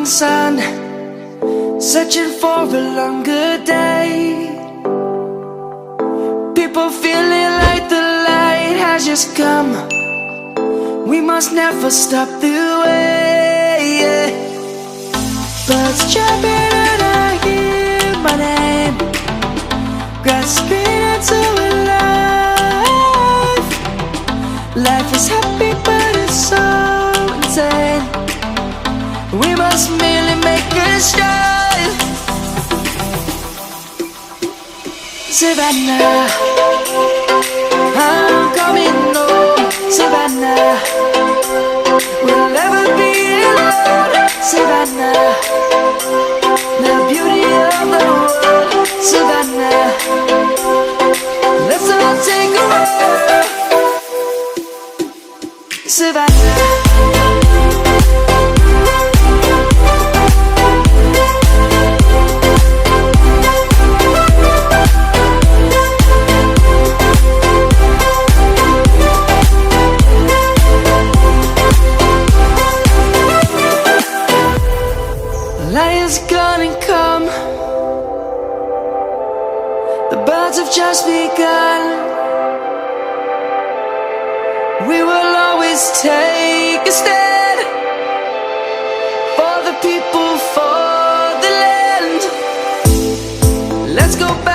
morning sun, searching for a longer day. People feeling like the light has just come. We must never stop the way. Birds chirping and I hear my name, grasping into a life. Life is happy but it's so insane. We must merely make a strive. Savannah, I'm coming home. Savannah, we'll never be alone. Savannah, the beauty of the world. Savannah, let's all take a walk. Savannah. Lion's gonna come. The birds have just begun. We will always take a stand for the people, for the land. Let's go back.